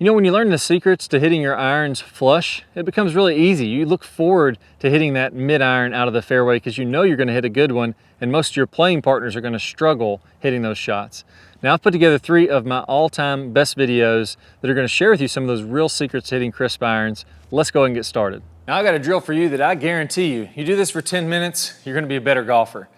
You know, when you learn the secrets to hitting your irons flush, it becomes really easy. You look forward to hitting that mid-iron out of the fairway because you know you're going to hit a good one, and most of your playing partners are going to struggle hitting those shots. Now, I've put together 3 of my all-time best videos that are going to share with you some of those real secrets to hitting crisp irons. Let's go ahead and get started. Now, I got a drill for you that I guarantee you do this for 10 minutes, you're going to be a better golfer.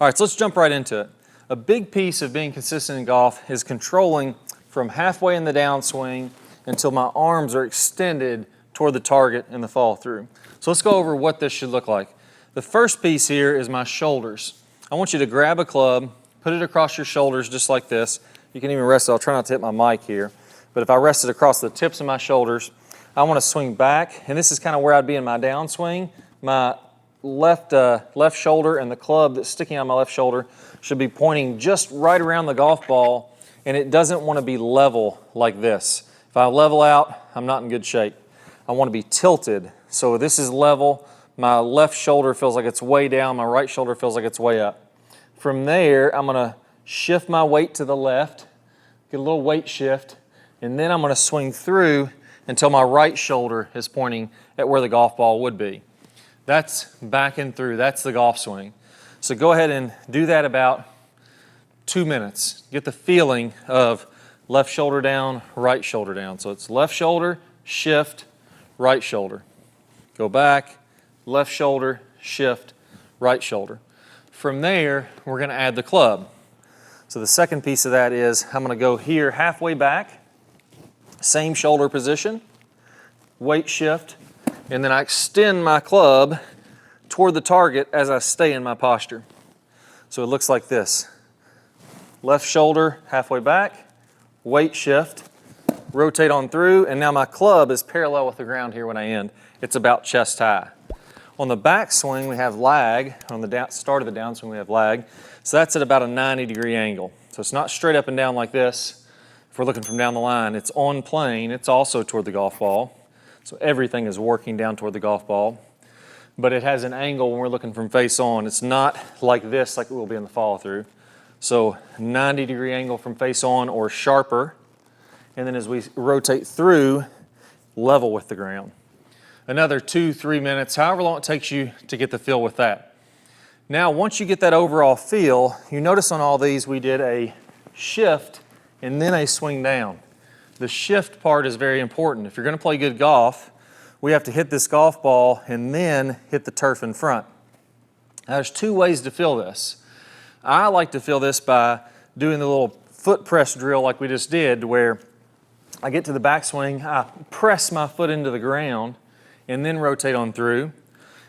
All right, so let's jump right into it. A big piece of being consistent in golf is controlling from halfway in the downswing until my arms are extended toward the target in the follow through. So let's go over what this should look like. The first piece here is my shoulders. I want you to grab a club, put it across your shoulders just like this. You can even rest it. I'll try not to hit my mic here. But if I rest it across the tips of my shoulders, I want to swing back. And this is kind of where I'd be in my downswing. My left shoulder and the club that's sticking out my left shoulder should be pointing just right around the golf ball, and it doesn't want to be level like this. If I level out, I'm not in good shape. I want to be tilted. So this is level. My left shoulder feels like it's way down. My right shoulder feels like it's way up. From there, I'm going to shift my weight to the left, get a little weight shift, and then I'm going to swing through until my right shoulder is pointing at where the golf ball would be. That's back and through. That's the golf swing. So go ahead and do that about 2 minutes. Get the feeling of left shoulder down, right shoulder down. So it's left shoulder, shift, right shoulder. Go back, left shoulder, shift, right shoulder. From there, we're going to add the club. So the second piece of that is I'm going to go here halfway back, same shoulder position, weight shift, and then I extend my club toward the target as I stay in my posture. So it looks like this. Left shoulder halfway back, weight shift, rotate on through, and now my club is parallel with the ground here when I end. It's about chest high. On the backswing, we have lag. On the start of the downswing, we have lag. So that's at about a 90-degree angle. So it's not straight up and down like this. If we're looking from down the line, it's on plane. It's also toward the golf ball. So everything is working down toward the golf ball. But it has an angle when we're looking from face on. It's not like this, like it will be in the follow through. So 90-degree angle from face on or sharper. And then as we rotate through, level with the ground. Another 2-3 minutes, however long it takes you to get the feel with that. Now, once you get that overall feel, you notice on all these we did a shift and then a swing down. The shift part is very important. If you're going to play good golf, we have to hit this golf ball and then hit the turf in front. Now, there's 2 ways to feel this. I like to feel this by doing the little foot press drill like we just did, where I get to the backswing, I press my foot into the ground, and then rotate on through.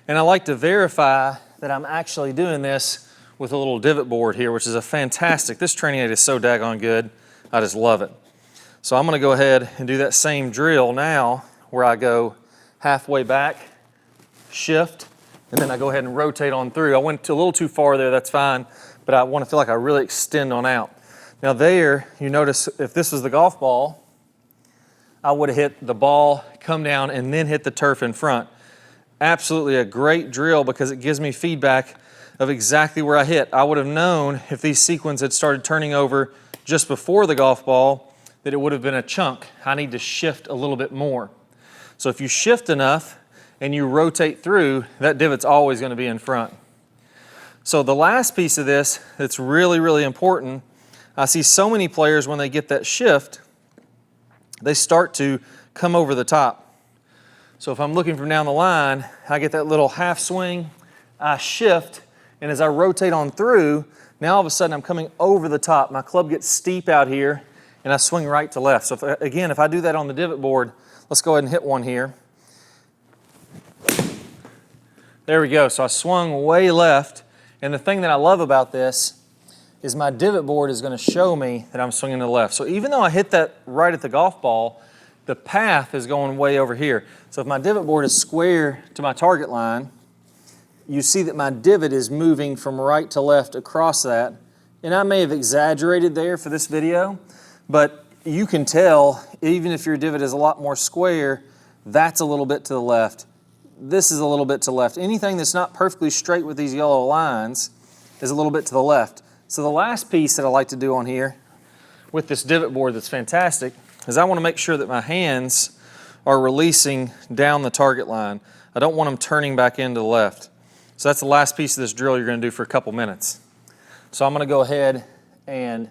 And I like to verify that I'm actually doing this with a little divot board here, which is a fantastic, this training aid is so daggone good, I just love it. So I'm going to go ahead and do that same drill now, where I go halfway back, shift, and then I go ahead and rotate on through. I went a little too far there, that's fine, but I want to feel like I really extend on out. Now there, you notice if this was the golf ball, I would have hit the ball, come down, and then hit the turf in front. Absolutely a great drill because it gives me feedback of exactly where I hit. I would have known if these sequins had started turning over just before the golf ball that it would have been a chunk. I need to shift a little bit more. So if you shift enough and you rotate through, that divot's always going to be in front. So the last piece of this that's really, really important, I see so many players when they get that shift, they start to come over the top. So if I'm looking from down the line, I get that little half swing, I shift, and as I rotate on through, now all of a sudden I'm coming over the top. My club gets steep out here, and I swing right to left. So if I do that on the divot board, let's go ahead and hit one here. There we go. So I swung way left. And the thing that I love about this is my divot board is going to show me that I'm swinging to the left. So even though I hit that right at the golf ball, the path is going way over here. So if my divot board is square to my target line, you see that my divot is moving from right to left across that. And I may have exaggerated there for this video, but you can tell, even if your divot is a lot more square, that's a little bit to the left. This is a little bit to the left. Anything that's not perfectly straight with these yellow lines is a little bit to the left. So the last piece that I like to do on here with this divot board that's fantastic is I want to make sure that my hands are releasing down the target line. I don't want them turning back into the left. So that's the last piece of this drill you're going to do for a couple minutes. So I'm going to go ahead and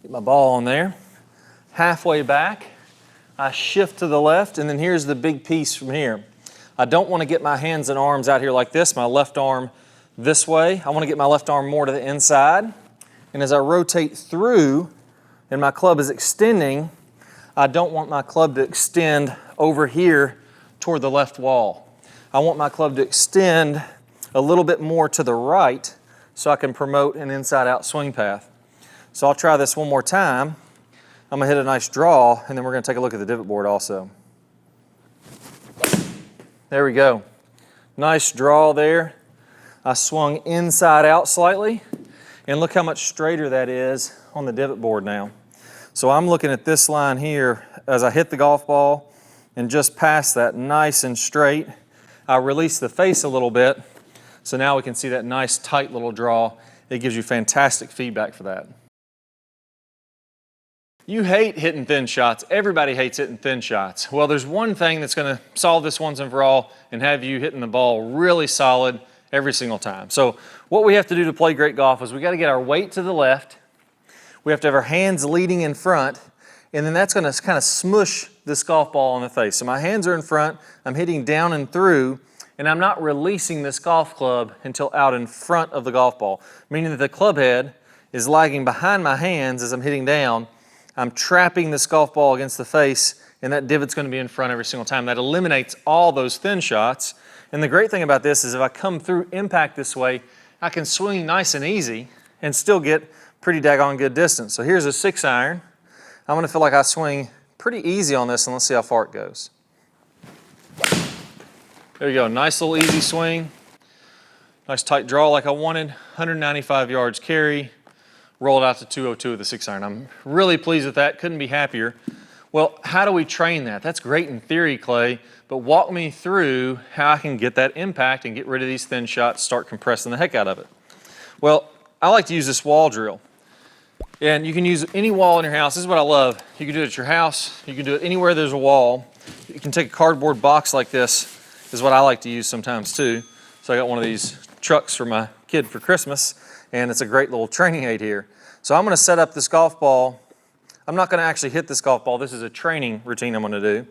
get my ball on there. Halfway back, I shift to the left, and then here's the big piece from here. I don't want to get my hands and arms out here like this, my left arm this way. I want to get my left arm more to the inside. And as I rotate through and my club is extending, I don't want my club to extend over here toward the left wall. I want my club to extend a little bit more to the right so I can promote an inside-out swing path. So I'll try this one more time. I'm going to hit a nice draw, and then we're going to take a look at the divot board also. There we go. Nice draw there. I swung inside out slightly, and look how much straighter that is on the divot board now. So I'm looking at this line here as I hit the golf ball, and just past that, nice and straight. I release the face a little bit, so now we can see that nice tight little draw. It gives you fantastic feedback for that. You hate hitting thin shots. Everybody hates hitting thin shots. Well, there's one thing that's going to solve this once and for all and have you hitting the ball really solid every single time. So what we have to do to play great golf is we got to get our weight to the left. We have to have our hands leading in front, and then that's going to kind of smush this golf ball on the face. So my hands are in front, I'm hitting down and through, and I'm not releasing this golf club until out in front of the golf ball, meaning that the club head is lagging behind my hands as I'm hitting down. I'm trapping this golf ball against the face, and that divot's going to be in front every single time. That eliminates all those thin shots. And the great thing about this is if I come through impact this way, I can swing nice and easy and still get pretty daggone good distance. So here's a 6-iron. I'm going to feel like I swing pretty easy on this, and let's see how far it goes. There you go, nice little easy swing. Nice tight draw like I wanted. 195 yards carry. Rolled out to 202 with the 6-iron. I'm really pleased with that, couldn't be happier. Well, how do we train that? That's great in theory, Clay, but walk me through how I can get that impact and get rid of these thin shots, start compressing the heck out of it. Well, I like to use this wall drill. And you can use any wall in your house. This is what I love. You can do it at your house. You can do it anywhere there's a wall. You can take a cardboard box like this, is what I like to use sometimes too. So I got one of these trucks for my kid for Christmas, and it's a great little training aid here. So I'm going to set up this golf ball. I'm not going to actually hit this golf ball. This is a training routine I'm going to do.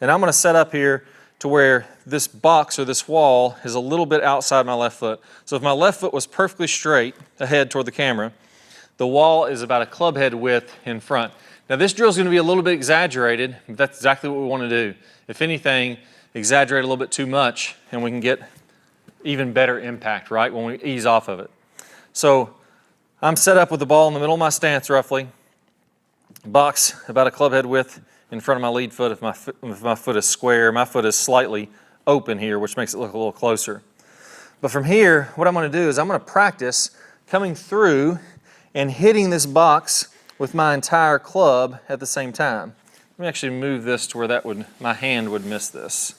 And I'm going to set up here to where this box or this wall is a little bit outside my left foot. So if my left foot was perfectly straight ahead toward the camera, the wall is about a club head width in front. Now this drill is going to be a little bit exaggerated, but that's exactly what we want to do. If anything, exaggerate a little bit too much and we can get even better impact, right, when we ease off of it. So I'm set up with the ball in the middle of my stance roughly, box about a club head width in front of my lead foot. If my foot is square, my foot is slightly open here, which makes it look a little closer. But from here, what I'm going to do is I'm going to practice coming through and hitting this box with my entire club at the same time. Let me actually move this to where my hand would miss this.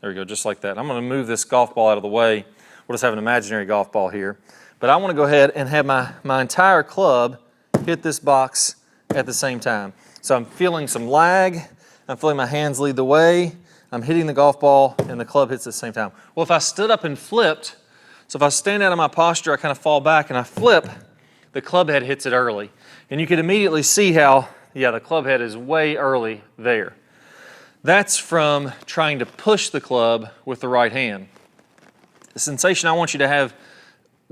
There we go, just like that. I'm going to move this golf ball out of the way. We'll just have an imaginary golf ball here. But I want to go ahead and have my entire club hit this box at the same time. So I'm feeling some lag. I'm feeling my hands lead the way. I'm hitting the golf ball and the club hits at the same time. Well, if I stood up and flipped, so if I stand out of my posture, I kind of fall back and I flip, the club head hits it early. And you can immediately see how, yeah, the club head is way early there. That's from trying to push the club with the right hand. The sensation I want you to have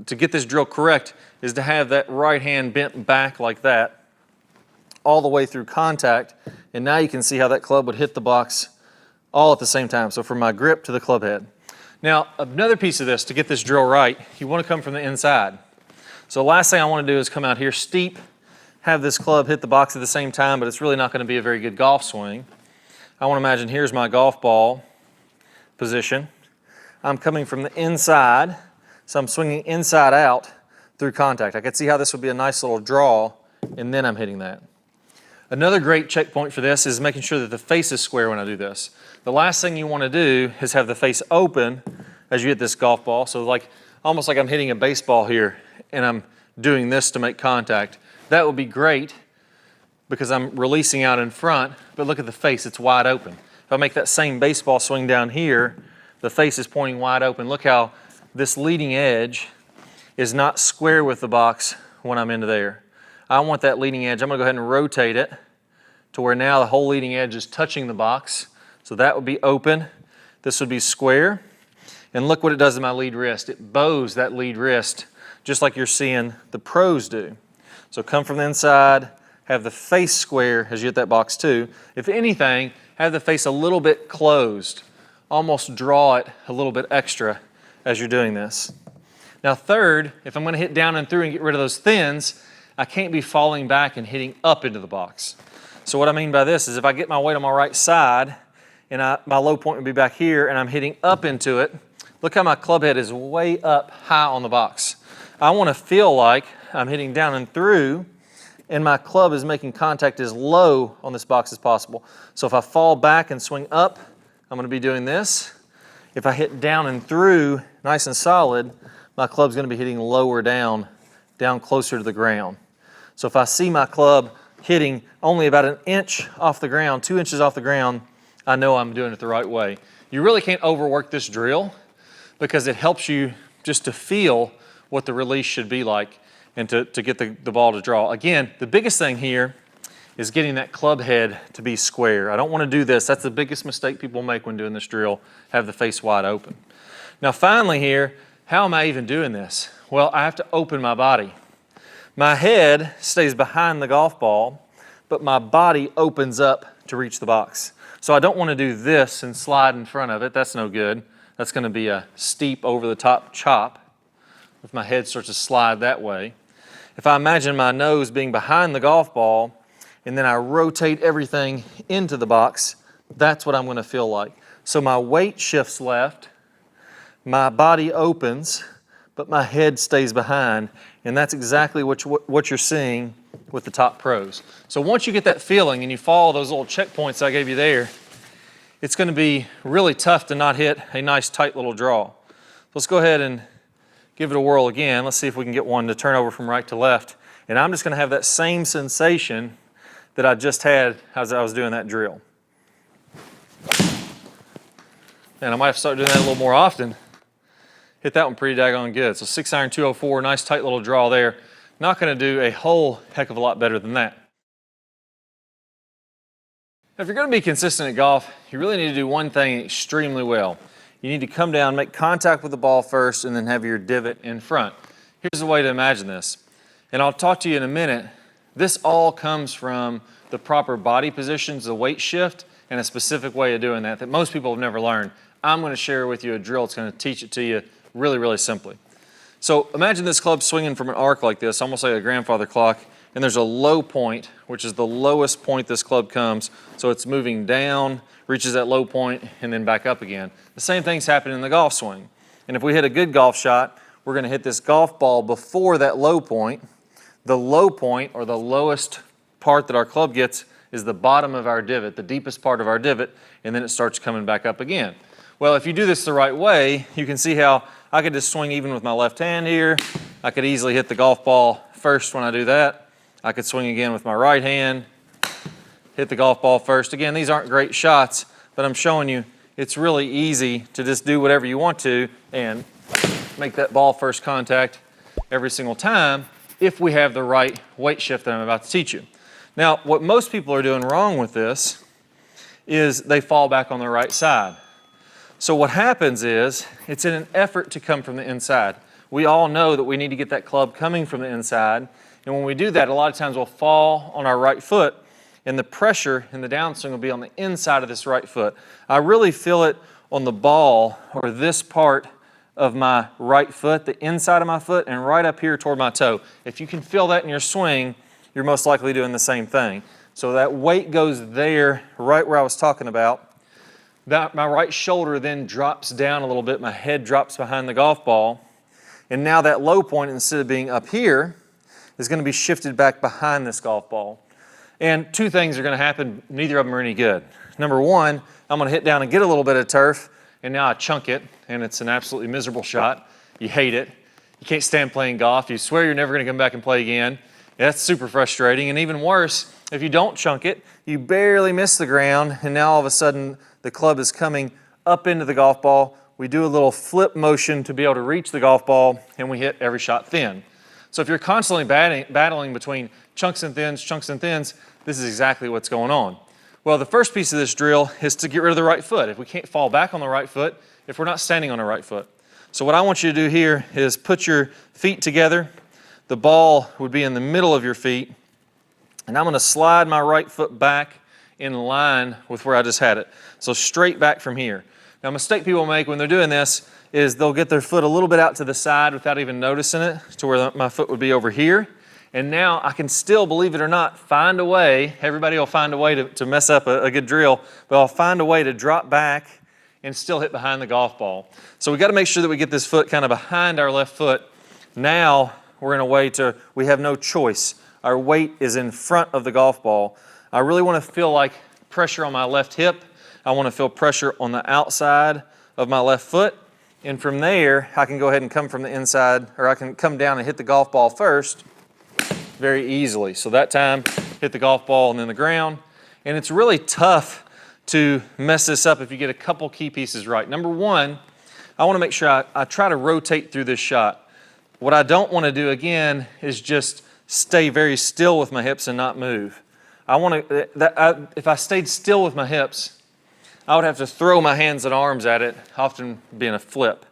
to get this drill correct is to have that right hand bent back like that all the way through contact, and now you can see how that club would hit the box all at the same time. So from my grip to the club head. Now, another piece of this to get this drill right, you want to come from the inside. So the last thing I want to do is come out here steep, have this club hit the box at the same time, but it's really not going to be a very good golf swing. I want to imagine here's my golf ball position. I'm coming from the inside, so I'm swinging inside out through contact. I could see how this would be a nice little draw, and then I'm hitting that. Another great checkpoint for this is making sure that the face is square when I do this. The last thing you want to do is have the face open as you hit this golf ball. So almost like I'm hitting a baseball here and I'm doing this to make contact. That would be great because I'm releasing out in front, but look at the face, it's wide open. If I make that same baseball swing down here, the face is pointing wide open. Look how this leading edge is not square with the box when I'm into there. I want that leading edge. I'm gonna go ahead and rotate it to where now the whole leading edge is touching the box. So that would be open. This would be square. And look what it does to my lead wrist. It bows that lead wrist just like you're seeing the pros do. So come from the inside, have the face square as you hit that box too. If anything, have the face a little bit closed. Almost draw it a little bit extra as you're doing this. Now third, if I'm gonna hit down and through and get rid of those thins, I can't be falling back and hitting up into the box. So what I mean by this is if I get my weight on my right side and my low point would be back here and I'm hitting up into it, look how my club head is way up high on the box. I wanna feel like I'm hitting down and through and my club is making contact as low on this box as possible. So if I fall back and swing up, I'm gonna be doing this. If I hit down and through nice and solid, my club's gonna be hitting lower down closer to the ground. So if I see my club hitting only about an inch off the ground, 2 inches off the ground, I know I'm doing it the right way. You really can't overwork this drill because it helps you just to feel what the release should be like and to get the ball to draw. Again, the biggest thing here is getting that club head to be square. I don't want to do this. That's the biggest mistake people make when doing this drill, have the face wide open. Now finally here, how am I even doing this? Well, I have to open my body. My head stays behind the golf ball, but my body opens up to reach the box. So I don't want to do this and slide in front of it. That's no good. That's going to be a steep over the top chop if my head starts to slide that way. If I imagine my nose being behind the golf ball and then I rotate everything into the box, that's what I'm going to feel like. So my weight shifts left, my body opens, but my head stays behind, and that's exactly what you're seeing with the top pros. So once you get that feeling and you follow those little checkpoints I gave you there, it's going to be really tough to not hit a nice tight little draw. Let's go ahead and give it a whirl again. Let's see if we can get one to turn over from right to left. And I'm just going to have that same sensation that I just had as I was doing that drill. And I might have to start doing that a little more often. Hit that one pretty daggone good. So 6-iron 204, nice tight little draw there. Not going to do a whole heck of a lot better than that. If you're going to be consistent at golf, you really need to do one thing extremely well. You need to come down, make contact with the ball first, and then have your divot in front. Here's the way to imagine this. And I'll talk to you in a minute. This all comes from the proper body positions, the weight shift, and a specific way of doing that most people have never learned. I'm going to share with you a drill that's going to teach it to you really, really simply. So imagine this club swinging from an arc like this, almost like a grandfather clock, and there's a low point, which is the lowest point this club comes. So it's moving down, reaches that low point, and then back up again. The same thing's happening in the golf swing. And if we hit a good golf shot, we're going to hit this golf ball before that low point. The low point, or the lowest part that our club gets, is the bottom of our divot, the deepest part of our divot, and then it starts coming back up again. Well, if you do this the right way, you can see how I could just swing even with my left hand here. I could easily hit the golf ball first when I do that. I could swing again with my right hand, hit the golf ball first. Again, these aren't great shots, but I'm showing you it's really easy to just do whatever you want to and make that ball first contact every single time if we have the right weight shift that I'm about to teach you. Now, what most people are doing wrong with this is they fall back on the right side. So what happens is, it's in an effort to come from the inside. We all know that we need to get that club coming from the inside, and when we do that, a lot of times we'll fall on our right foot, and the pressure in the downswing will be on the inside of this right foot. I really feel it on the ball, or this part of my right foot, the inside of my foot, and right up here toward my toe. If you can feel that in your swing, you're most likely doing the same thing. So that weight goes there, right where I was talking about. My right shoulder then drops down a little bit, my head drops behind the golf ball, and now that low point, instead of being up here, is going to be shifted back behind this golf ball. And two things are going to happen, neither of them are any good. Number one, I'm going to hit down and get a little bit of turf, and now I chunk it, and it's an absolutely miserable shot. You hate it. You can't stand playing golf. You swear you're never going to come back and play again. That's super frustrating, and even worse, if you don't chunk it, you barely miss the ground, and now all of a sudden the club is coming up into the golf ball. We do a little flip motion to be able to reach the golf ball, and we hit every shot thin. So if you're constantly battling between chunks and thins, this is exactly what's going on. Well, the first piece of this drill is to get rid of the right foot. If we can't fall back on the right foot, if we're not standing on the right foot. So what I want you to do here is put your feet together. The ball would be in the middle of your feet. And I'm going to slide my right foot back in line with where I just had it. So straight back from here. Now, a mistake people make when they're doing this is they'll get their foot a little bit out to the side without even noticing it to where my foot would be over here. And now I can still, believe it or not, find a way. Everybody will find a way to mess up a good drill, but I'll find a way to drop back and still hit behind the golf ball. So we got to make sure that we get this foot kind of behind our left foot. Now we're in a way to, we have no choice. Our weight is in front of the golf ball. I really want to feel like pressure on my left hip. I want to feel pressure on the outside of my left foot. And from there, I can go ahead and come from the inside, or I can come down and hit the golf ball first very easily. So that time, hit the golf ball and then the ground. And it's really tough to mess this up if you get a couple key pieces right. Number one, I want to make sure I try to rotate through this shot. What I don't want to do again is just stay very still with my hips and not move. If I stayed still with my hips, I would have to throw my hands and arms at it, often being a flip.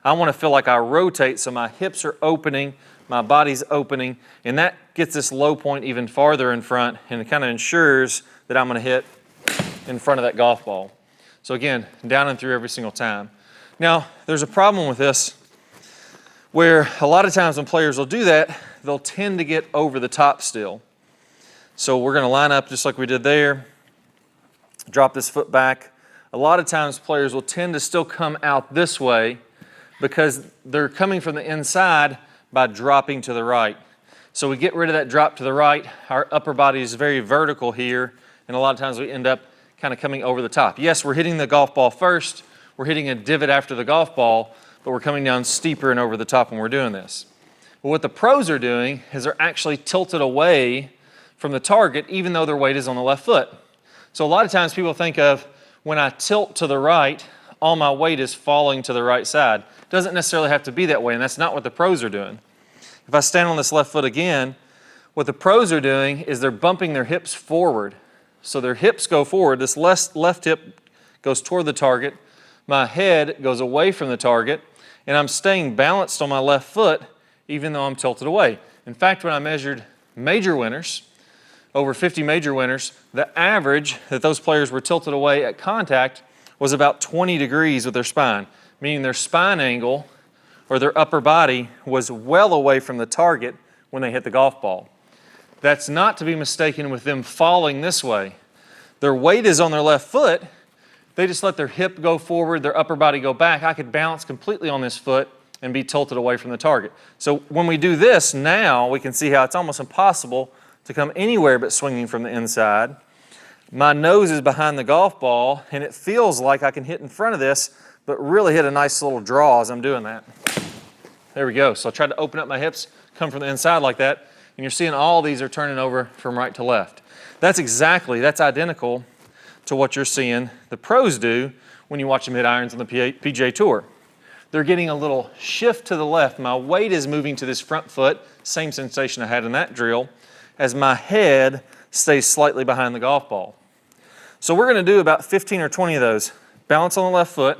I want to feel like I rotate so my hips are opening, my body's opening, and that gets this low point even farther in front, and it kind of ensures that I'm going to hit in front of that golf ball. So again, down and through every single time. Now, there's a problem with this where a lot of times when players will do that, they'll tend to get over the top still. So we're going to line up just like we did there, drop this foot back. A lot of times players will tend to still come out this way because they're coming from the inside by dropping to the right. So we get rid of that drop to the right. Our upper body is very vertical here, and a lot of times we end up kind of coming over the top. Yes, we're hitting the golf ball first. We're hitting a divot after the golf ball, but we're coming down steeper and over the top when we're doing this. But what the pros are doing is they're actually tilted away from the target, even though their weight is on the left foot. So a lot of times people think of when I tilt to the right, all my weight is falling to the right side. It doesn't necessarily have to be that way, and that's not what the pros are doing. If I stand on this left foot again, what the pros are doing is they're bumping their hips forward. So their hips go forward. This left hip goes toward the target. My head goes away from the target, and I'm staying balanced on my left foot even though I'm tilted away. In fact, when I measured major winners, over 50 major winners, the average that those players were tilted away at contact was about 20 degrees with their spine, meaning their spine angle or their upper body was well away from the target when they hit the golf ball. That's not to be mistaken with them falling this way. Their weight is on their left foot. They just let their hip go forward, their upper body go back. I could balance completely on this foot and be tilted away from the target. So when we do this now, we can see how it's almost impossible to come anywhere but swinging from the inside. My nose is behind the golf ball, and it feels like I can hit in front of this, but really hit a nice little draw as I'm doing that. There we go. So I tried to open up my hips, come from the inside like that, and you're seeing all these are turning over from right to left. That's identical to what you're seeing the pros do when you watch them hit irons on the PGA Tour. They're getting a little shift to the left. My weight is moving to this front foot, same sensation I had in that drill, as my head stays slightly behind the golf ball. So we're going to do about 15 or 20 of those. Balance on the left foot,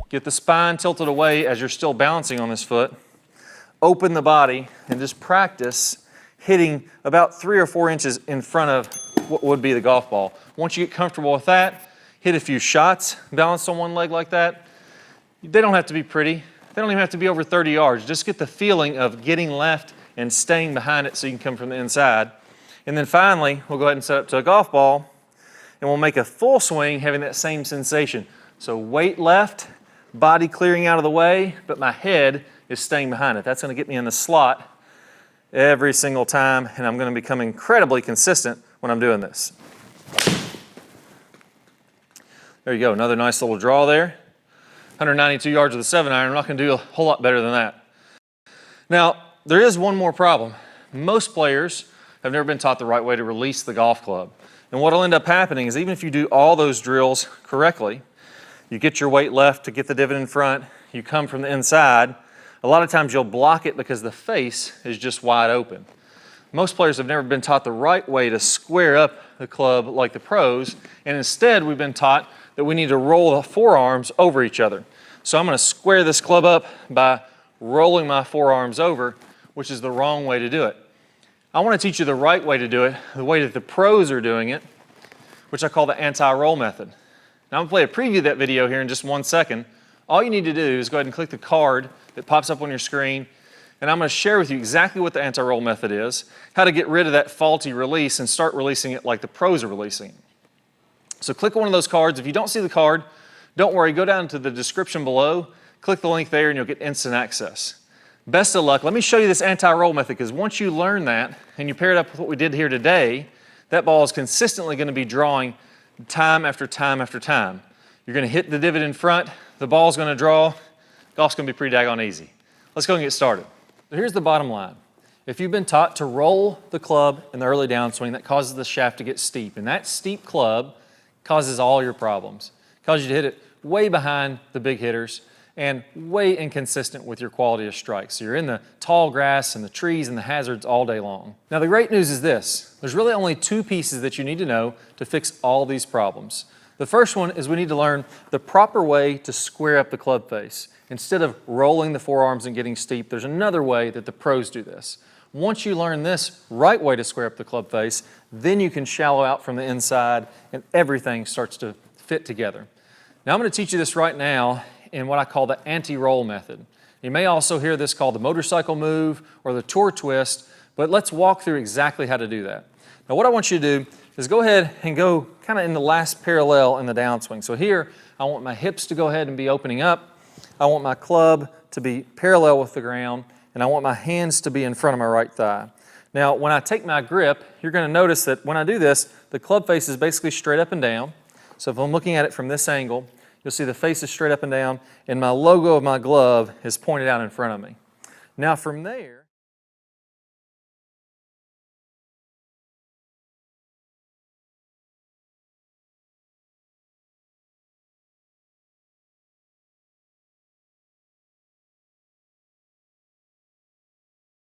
get the spine tilted away as you're still balancing on this foot, open the body, and just practice hitting about 3 or 4 inches in front of what would be the golf ball. Once you get comfortable with that, hit a few shots, balanced on one leg like that. They don't have to be pretty. They don't even have to be over 30 yards. Just get the feeling of getting left and staying behind it so you can come from the inside. And then finally, we'll go ahead and set up to a golf ball, and we'll make a full swing having that same sensation. So weight left, body clearing out of the way, but my head is staying behind it. That's going to get me in the slot every single time, and I'm going to become incredibly consistent when I'm doing this. There you go, another nice little draw there. 192 yards with a 7-iron. I'm not going to do a whole lot better than that. Now, there is one more problem. Most players have never been taught the right way to release the golf club. And what will end up happening is even if you do all those drills correctly, you get your weight left to get the divot in front, you come from the inside, a lot of times you'll block it because the face is just wide open. Most players have never been taught the right way to square up the club like the pros, and instead we've been taught that we need to roll the forearms over each other. So I'm going to square this club up by rolling my forearms over, which is the wrong way to do it. I want to teach you the right way to do it, the way that the pros are doing it, which I call the anti-roll method. Now I'm going to play a preview of that video here in just 1 second. All you need to do is go ahead and click the card that pops up on your screen, and I'm going to share with you exactly what the anti-roll method is, how to get rid of that faulty release and start releasing it like the pros are releasing it. So click one of those cards. If you don't see the card, don't worry, go down to the description below, click the link there, and you'll get instant access. Best of luck. Let me show you this anti-roll method, because once you learn that and you pair it up with what we did here today, that ball is consistently going to be drawing time after time after time. You're going to hit the divot in front, the ball's going to draw, golf's going to be pretty daggone easy. Let's go and get started. So here's the bottom line. If you've been taught to roll the club in the early downswing, that causes the shaft to get steep, and that steep club causes all your problems. It causes you to hit it way behind the big hitters and way inconsistent with your quality of strikes. So you're in the tall grass and the trees and the hazards all day long. Now the great news is this, there's really only 2 pieces that you need to know to fix all these problems. The first one is we need to learn the proper way to square up the club face. Instead of rolling the forearms and getting steep, there's another way that the pros do this. Once you learn this right way to square up the club face, then you can shallow out from the inside and everything starts to fit together. Now I'm going to teach you this right now in what I call the anti-roll method. You may also hear this called the motorcycle move or the tour twist, but let's walk through exactly how to do that. Now what I want you to do is go ahead and go kind of in the last parallel in the downswing. So here, I want my hips to go ahead and be opening up. I want my club to be parallel with the ground, and I want my hands to be in front of my right thigh. Now, when I take my grip, you're going to notice that when I do this, the club face is basically straight up and down. So if I'm looking at it from this angle, you'll see the face is straight up and down, and my logo of my glove is pointed out in front of me. Now from there,